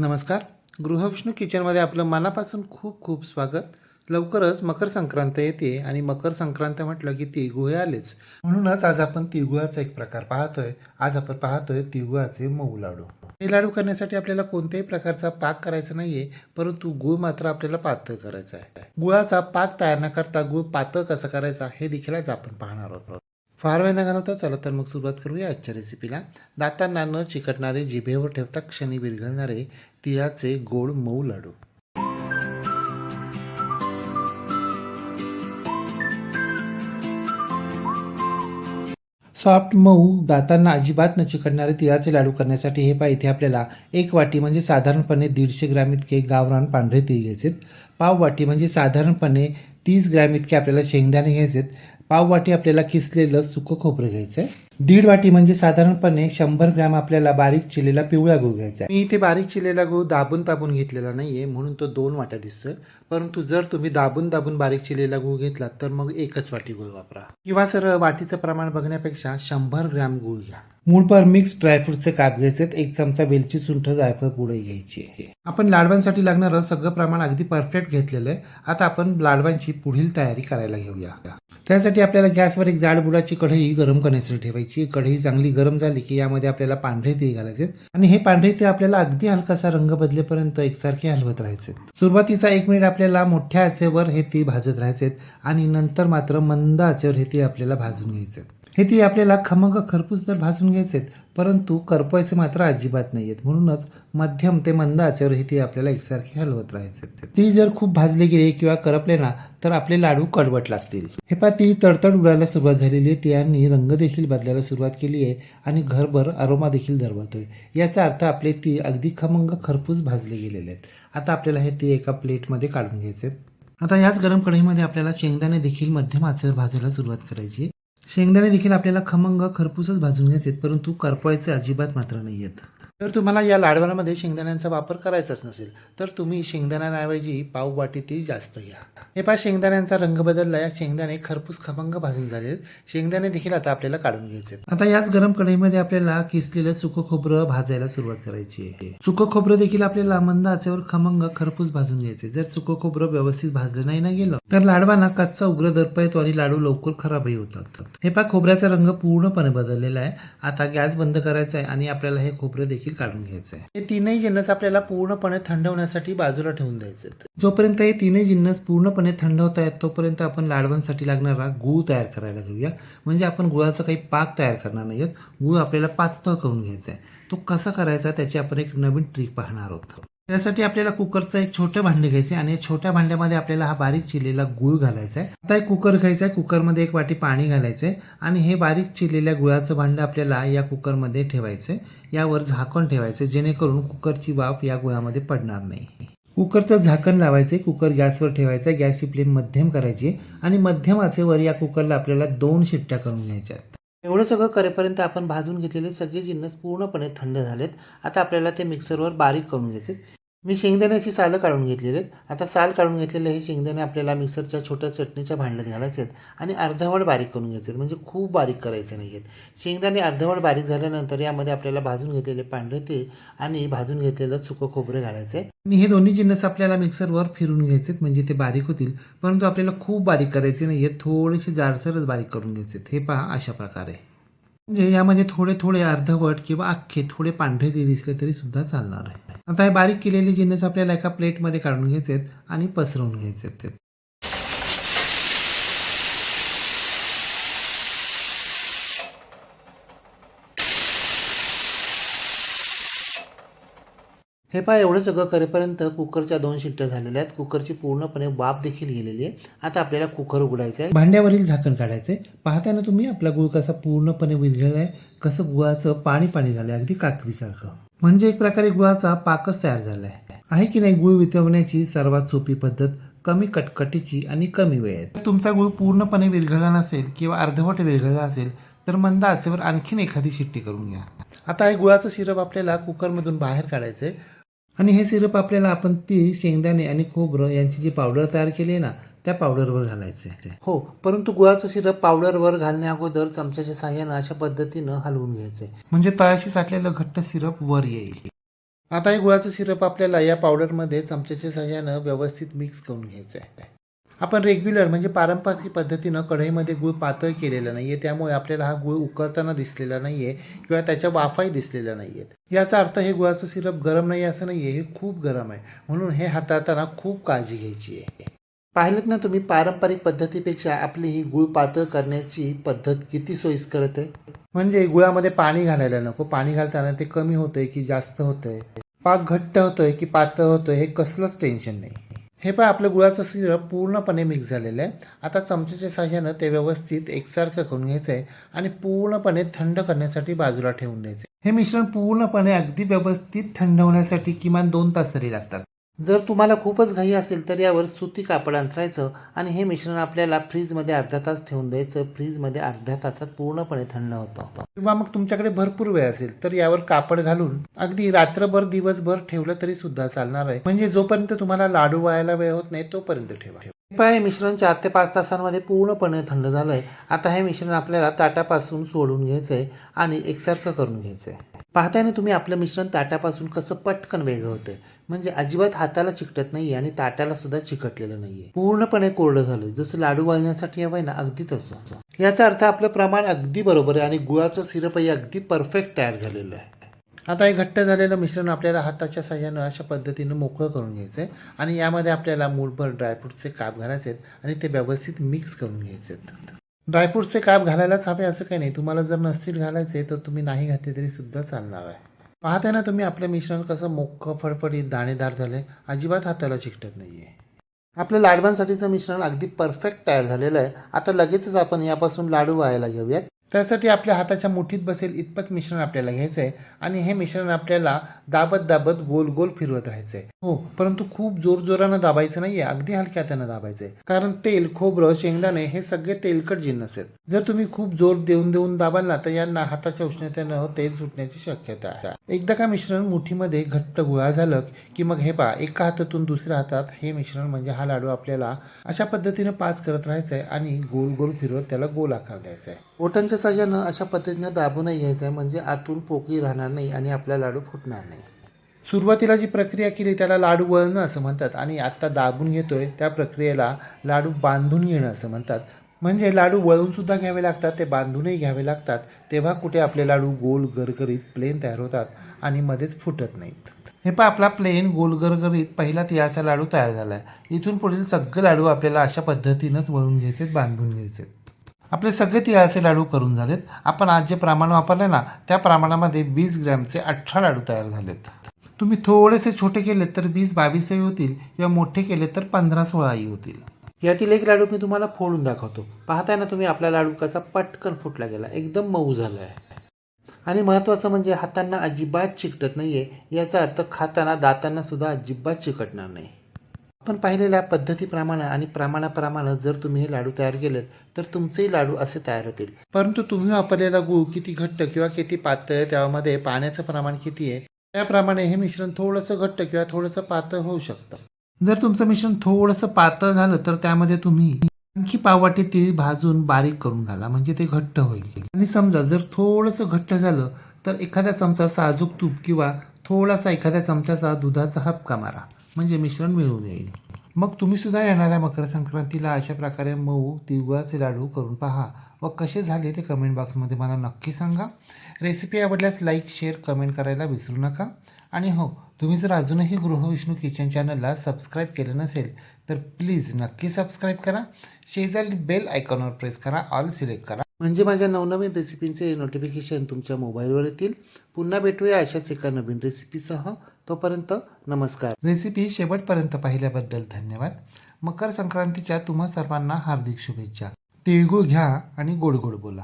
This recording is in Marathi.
नमस्कार. गृहविष्णू किचनमध्ये आपलं मनापासून खूप खूप स्वागत. लवकरच मकर संक्रांत येते आणि मकर संक्रांत म्हटलं की तिळगुळ आलेच. म्हणूनच आज आपण तिळगुळाचा एक प्रकार पाहतोय. आज आपण पाहतोय तिळगुळाचे मऊ लाडू. हे लाडू करण्यासाठी आपल्याला कोणत्याही प्रकारचा पाक करायचा नाहीये, परंतु गुळ मात्र आपल्याला पातळ करायचा आहे. गुळाचा पाक तयार न करता गुळ पातळ कसा करायचा हे देखील आज आपण पाहणार आहोत. फार वेळ न घालवता चला तर मग सुरुवात करूया आजच्या रेसिपीला. दातांना न चिकटणारे, जिभेवर ठेवता क्षणी विरघळणारे तिळाचे गोड मऊ लाडू. सॉफ्ट मऊ दातांना अजिबात न चिकटणारे तिळाचे लाडू करण्यासाठी हे पहा, इथे आपल्याला एक वाटी म्हणजे साधारणपणे 150 ग्रॅम इतके गावरान पांढरे तीळ घ्यायचे. पाव वाटी म्हणजे साधारणपणे 30 ग्रॅम इतके आपल्याला शेंगदाणे घ्यायचे. पाव वाटी आपल्याला किसलेलं सुकं खोबरं घ्यायचं आहे. 1.5 वाटी म्हणजे साधारणपणे 100 ग्रॅम आपल्याला बारीक चिरलेला पिवळा गूळ घ्यायचा आहे. मी इथे बारीक चिरलेला गूळ दाबून ताबून घेतलेला नाहीये, म्हणून तो 2 वाट्या दिसतोय. परंतु जर तुम्ही दाबून दाबून बारीक चिरलेला गूळ घेतला तर मग एकच वाटी गूळ वापरा, किंवा सरळ वाटीचं प्रमाण बघण्यापेक्षा 100 ग्रॅम गूळ घ्या. मूळभर मिक्स ड्रायफ्रूटचे काप घ्यायचे. 1 चमचा वेलची, सुंठ, जायफळ पुडे घ्यायची आहे. आपण लाडवांसाठी लागणारं सगळं प्रमाण अगदी परफेक्ट घेतलेलं आहे. आता आपण लाडवांची पुढील तयारी करायला घेऊया. त्यासाठी आपल्याला गॅसवर एक जाड बुडाची कढई गरम करण्यासाठी ठेवायची. कढई चांगली गरम झाली की यामध्ये आपल्याला पांढरे तीळ घालायचे आणि हे पांढरे तीळ आपल्याला अगदी हलकासा रंग बदलेपर्यंत एकसारखे हलवत राहायचे. सुरुवातीचा 1 मिनिट आपल्याला मोठ्या आचेवर हे तीळ भाजत राहायचे आणि नंतर मात्र मंद आचेवर हे तीळ आपल्याला भाजून घ्यायचे. हे तीळ आपल्याला खमंग खरपूस तर भाजून घ्यायचे, परंतु करपवायचे मात्र अजिबात नाहीयेत. म्हणूनच मध्यम ते मंद आचेवर हे तीळ आपल्याला एकसारखे हलवत राहायचे. तीळ जर खूप भाजले गेले किंवा करपले ना तर आपले लाडू कडवट लागतील. हे पहा, तीळ तडतड उडायला सुरुवात झालेली आहे. तिळांनी रंग देखील बदलायला सुरुवात केली आहे आणि घरभर अरोमा देखील दरवळतोय. याचा अर्थ आपले तीळ अगदी खमंग खरपूस भाजले गेलेले आहेत. आता आपल्याला हे तीळ एका प्लेटमध्ये काढून घ्यायचे. आता याच गरम कढईमध्ये आपल्याला शेंगदाणे देखील मध्यम आचेवर भाजायला सुरुवात करायची. शेंगदाणे देखील आपल्याला खमंग खरपूसच भाजून घ्यायचे, परंतु करपवायचे अजिबात मात्र नाही आहेत. जर तुम्हाला या लाडवांमध्ये शेंगदाण्यांचा वापर करायचाच नसेल तर तुम्ही शेंगदाण्यांऐवजी पाव वाटी तीळ जास्त घ्या. हे पहा, शेंगदाण्यांचा रंग बदलला. या शेंगदाणे खरपूस खमंग भाजून झाले. शेंगदाणे देखील आता आपल्याला काढून घ्यायचे. आता याच गरम कढईमध्ये आपल्याला किसलेलं सुकं खोबरं भाजायला सुरुवात करायची आहे. सुकं खोबरं देखील आपल्याला मंद आचेवर खमंग खरपूस भाजून घ्यायचे. जर सुकं खोबरं व्यवस्थित भाजलं नाही ना गेलं तर लाडवांना कच्चा उग्र दर्प येतो आणि लाडू लवकर खराबही होतात. हे पहा, खोबऱ्याचा रंग पूर्णपणे बदललेला आहे. आता गॅस बंद करायचा आहे आणि आपल्याला हे खोबरं देखील काढून घ्यायचं आहे. हे तीनही जिन्नस आपल्याला पूर्णपणे थंड होण्यासाठी बाजूला ठेवून द्यायचे. जोपर्यंत हे तीनही जिन्नस पूर्णपणे थंड होत आहेत तोपर्यंत आपण लाडवांसाठी लागणारा गूळ तयार करायला घेऊया. म्हणजे आपण गुळाचा काही पाक तयार करणार नाहीत. गूळ आपल्याला पातळ करून घ्यायचा आहे. तो कसा करायचा त्याची आपण एक नवीन ट्रिक पाहणार आहोत. त्यासाठी आपल्याला कुकरचं एक छोटं भांडे घ्यायचे आणि छोट्या भांड्यामध्ये आपल्याला हा बारीक चिरलेला गूळ घालायचा आहे. आता एक कुकर घ्यायचा आहे. कुकरमध्ये 1 वाटी पाणी घालायचंय आणि हे बारीक चिरलेल्या गुळाचं भांडं आपल्याला या कुकरमध्ये ठेवायचंय. यावर झाकण ठेवायचे जेणेकरून कुकरची वाफ या गुळामध्ये पडणार नाही. कुकरचं झाकण लावायचे. कुकर गॅसवर ठेवायचा. गॅसची फ्लेम मध्यम करायची आणि मध्यम आचेवर या कुकरला आपल्याला 2 शिट्ट्या करून घ्यायच्या आहेत. एवढं सगळं करेपर्यंत आपण भाजून घेतलेले सगळे जिन्नस पूर्णपणे थंड झालेत. आता आपल्याला ते मिक्सरवर बारीक करून घ्यायचे. मी शेंगदाण्याची सालं काढून घेतलेली आहेत. आता साल काढून घेतलेले हे शेंगदाणे आपल्याला मिक्सरच्या छोट्या चटणीच्या भांड्यात घालायचे आहेत आणि अर्धवट बारीक करून घ्यायचे आहेत. म्हणजे खूप बारीक करायचे नाही आहेत. शेंगदाणे अर्धवट बारीक झाल्यानंतर यामध्ये आपल्याला भाजून घेतलेले पांढरे तीळ आणि भाजून घेतलेलं सुकं खोबरे घालायचे आणि हे दोन्ही जिन्नस आपल्याला मिक्सरवर फिरून घ्यायचे म्हणजे ते बारीक होतील. परंतु आपल्याला खूप बारीक करायचे नाही आहेत. थोडेसे जाडसरच बारीक करून घ्यायचे. हे पहा, अशा प्रकारे. म्हणजे यामध्ये थोडे थोडे अर्धवट किंवा अख्खे थोडे पांढरे तीळ दिसले तरी सुद्धा चालणार आहे. आता हे बारीक केलेले जिन्नस आपल्याला एका प्लेटमध्ये काढून घ्यायचे आणि पसरवून घ्यायचे. हे पहा, एवढं सगळं करेपर्यंत कुकरच्या 2 शिट्ट्या झालेल्या आहेत. कुकरची पूर्णपणे वाफ देखील गेलेली आहे. आता आपल्याला कुकर उघडायचं आहे. भांड्यावरील झाकण काढायचं आहे. पाहता ना तुम्ही, आपला गुळ कसा पूर्णपणे विरघळला आहे. कसं गुळाचं पाणी पाणी झालंय, अगदी काकवीसारखं. म्हणजे एक प्रकारे गुळाचा पाकच तयार झालाय. आहे की नाही? गुळ वितळवण्याची सर्वात सोपी पद्धत, कमी कटकटीची आणि कमी वेळेत. तुमचा गुळ पूर्णपणे विरघळला नसेल किंवा अर्धवट विरघळला असेल तर मंद आचेवर आणखीन एखादी शिट्टी करून घ्या. आता हे गुळाचं सिरप आपल्याला कुकरमधून बाहेर काढायचंय आणि हे सिरप आपल्याला आपण तीळ, शेंगदाणे आणि खोबरं यांची जी पावडर तयार केली आहे ना त्या पावडरवर घालायचे. हो, परंतु गुळाचं सिरप पावडरवर घालण्या अगोदर चमच्याच्या साहाय्यानं अशा पद्धतीनं हलवून घ्यायचे म्हणजे तळाशी साठलेलं घट्ट सिरप वर येईल. आता हे गुळाचं सिरप आपल्याला या पावडरमध्ये चमच्याच्या सहाय्यानं व्यवस्थित मिक्स करून घ्यायचं आहे. आपण रेग्युलर म्हणजे पारंपरिक पद्धतीनं कढईमध्ये गूळ पातळ केलेला नाही आहे, त्यामुळे आपल्याला हा गूळ उकळताना दिसलेला नाही आहे किंवा त्याच्या वाफाही दिसलेल्या नाही आहेत. याचा अर्थ हे गुळाचं सिरप गरम नाही असं नाही आहे, हे खूप गरम आहे, म्हणून हे हाताळताना खूप काळजी घ्यायची आहे. पाहिलं ना तुम्ही, पारंपरिक पद्धतीपेक्षा आपली ही गूळ पातळ करण्याची पद्धत किती सोयीस्कर आहे. म्हणजे गुळामध्ये पाणी घालायला नको, पाणी घालताना ते कमी होतंय की जास्त होतंय, पाक घट्ट होतोय की पातळ होतोय, हे कसलंच टेन्शन नाही. हे पण आपलं गुळाचं सिरप पूर्णपणे मिक्स झालेलं आहे. आता चमच्याच्या साहाय्यानं ते व्यवस्थित एकसारखं करून घ्यायचं आहे आणि पूर्णपणे थंड करण्यासाठी बाजूला ठेवून द्यायचं. हे मिश्रण पूर्णपणे अगदी व्यवस्थित थंड होण्यासाठी किमान 2 तास तरी लागतात. जर तुम्हाला खूपच घाई असेल तर यावर सुती कापड अंथरायचं आणि हे मिश्रण आपल्याला फ्रीजमध्ये अर्धा तास ठेवून द्यायचं. फ्रीजमध्ये अर्ध्या तासात पूर्णपणे थंड होतं. किंवा मग तुमच्याकडे भरपूर वेळ असेल तर यावर कापड घालून अगदी रात्रभर दिवसभर ठेवलं तरी सुद्धा चालणार आहे. म्हणजे जोपर्यंत तुम्हाला लाडू वळायला वेळ होत नाही तोपर्यंत ठेवा. हे मिश्रण 4 ते 5 तासांमध्ये पूर्णपणे थंड झालंय. आता हे मिश्रण आपल्याला ताटापासून सोडून घ्यायचंय आणि एकसारखं करून घ्यायचंय. पाहताय ना तुम्ही, आपलं मिश्रण ताटापासून कसं पटकन वेगळं होतंय. म्हणजे अजिबात हाताला चिकटत नाहीये आणि ताटाला सुद्धा चिकटलेलं नाहीये, पूर्णपणे कोरडं झालंय. जसं लाडू वळण्यासाठी हवंय ना, अगदी तसं. याचा अर्थ आपलं प्रमाण अगदी बरोबर आहे आणि गुळाचं सिरपही अगदी परफेक्ट तयार झालेलं आहे. आता हे घट्ट झालेलं मिश्रण आपल्याला हाताच्या साह्यानं अशा पद्धतीनं मोकळं करून घ्यायचं आहे आणि यामध्ये आपल्याला मूठभर ड्रायफ्रूटचे काप घालायचे आहेत आणि ते व्यवस्थित मिक्स करून घ्यायचे आहेत. ड्रायफ्रूटचे काप घालायलाच हवे असं काही नाही, तुम्हाला जर नसतील घालायचे तर तुम्ही नाही घातले तरी सुद्धा चालणार आहे. पाहताय ना तुम्ही, आपलं मिश्रण कसं मोकळं फडफडीत दाणेदार झालंय, अजिबात हाताला चिकटत नाहीये. आपलं लाडवांसाठीचं मिश्रण अगदी परफेक्ट तयार झालेलं आहे. आता लगेचच आपण यापासून लाडू वळायला घेऊयात. त्यासाठी आपल्या हाताच्या मुठीत बसेल इतपत मिश्रण आपल्याला घ्यायचं आहे आणि हे मिश्रण आपल्याला दाबत दाबत गोल गोल फिरवत राहायचं आहे. हो, परंतु खूप जोरजोरानं दाबायचं नाहीये, अगदी हलक्या हातानं दाबायचं आहे. कारण तेल, खोबरं, शेंगदाणे हे सगळे तेलकट जिन्नस आहेत. जर तुम्ही खूप जोर देऊन देऊन दाबाल ना तर यांना हाताच्या उष्णतेनं तेल सुटण्याची शक्यता आहे. एकदा का मिश्रण मुठीमध्ये घट्ट गोळा झालं की मग हे पहा, एका हातातून दुसऱ्या हातात हे मिश्रण म्हणजे हा लाडू आपल्याला अशा पद्धतीनं पास करत राहायचं आहे आणि गोल गोल फिरवत त्याला गोल आकार द्यायचा आहे. बोटांच्या साह्यानं अशा पद्धतीनं दाबूनही घ्यायचं आहे, म्हणजे आतून पोकळी राहणार नाही आणि आपला लाडू फुटणार नाही. सुरुवातीला जी प्रक्रिया केली त्याला लाडू वळणं असं म्हणतात आणि आत्ता दाबून घेतोय त्या प्रक्रियेला लाडू बांधून घेणं असं म्हणतात. म्हणजे लाडू वळून सुद्धा घ्यावे लागतात, ते बांधूनही घ्यावे लागतात, तेव्हा कुठे आपले लाडू गोल गरगरीत प्लेन तयार होतात आणि मध्येच फुटत नाहीत. हे पण आपला प्लेन गोल गरगरीत पहिला तिळाचा लाडू तयार झाला आहे. इथून पुढील सगळे लाडू आपल्याला अशा पद्धतीनंच वळून घ्यायचे, बांधून घ्यायचे. आपले सगळे तिळाचे लाडू करून झालेत. आपण आज जे प्रमाण वापरले ना त्या प्रमाणामध्ये 20 ग्रॅमचे 18 लाडू तयार झालेत. तुम्ही थोडेसे छोटे केलेत तर 20-22ही होतील किंवा मोठे केले तर 15-16ही होतील. यातील एक लाडू मी तुम्हाला फोडून दाखवतो. पाहताय ना तुम्ही, आपला लाडू कसा पटकन फुटला गेला, एकदम मऊ झाला आहे. आणि महत्त्वाचं म्हणजे हातांना अजिबात चिकटत नाहीये. याचा अर्थ खाताना दातांना सुद्धा अजिबात चिकटणार नाही. आपण पाहिलेल्या पद्धतीप्रमाणे आणि प्रमाणाप्रमाणे जर तुम्ही हे लाडू तयार केलेत तर तुमचेही लाडू असे तयार होतील. परंतु तुम्ही वापरलेला गूळ किती घट्ट किंवा किती पातळ आहे, त्यामध्ये पाण्याचं प्रमाण किती आहे, त्याप्रमाणे हे मिश्रण थोडंसं घट्ट किंवा थोडंसं पातळ होऊ शकतं. जर तुमचं मिश्रण थोडंसं पातळ झालं तर त्यामध्ये तुम्ही आणखी पाववाटी तीळ भाजून बारीक करून घाला, म्हणजे ते घट्ट होईल. आणि समजा जर थोडंसं घट्ट झालं तर एखाद्या चमचा साजूक तूप किंवा थोडासा एखाद्या चमच्याचा दुधाचा हबका मारा, म्हणजे मिश्रण मिळून येईल. मग तुम्ही सुद्धा येणाऱ्या मकर संक्रांतीला अशा प्रकारे मऊ तिळगुळाचे लाडू करून पहा व कसे झाले ते कमेंट बॉक्समध्ये मला नक्की सांगा. रेसिपी आवडल्यास लाईक, शेअर, कमेंट करायला विसरू नका. आणि हो, तुम्ही जर अजूनही गृहविष्णू किचन चॅनलला सबस्क्राईब केलं नसेल तर प्लीज नक्की सबस्क्राईब करा. शेजारी बेल आयकॉनवर प्रेस करा, ऑल सिलेक्ट करा, म्हणजे माझ्या नवनवीन रेसिपींचे नोटिफिकेशन तुमच्या मोबाईलवर येतील. पुन्हा भेटूया अशाच एका नवीन रेसिपीसह. तोपर्यंत नमस्कार. रेसिपी शेवटपर्यंत पाहिल्याबद्दल धन्यवाद. मकर संक्रांतीच्या तुम्हा सर्वांना हार्दिक शुभेच्छा. तिळगुळ घ्या आणि गोड गोड बोला.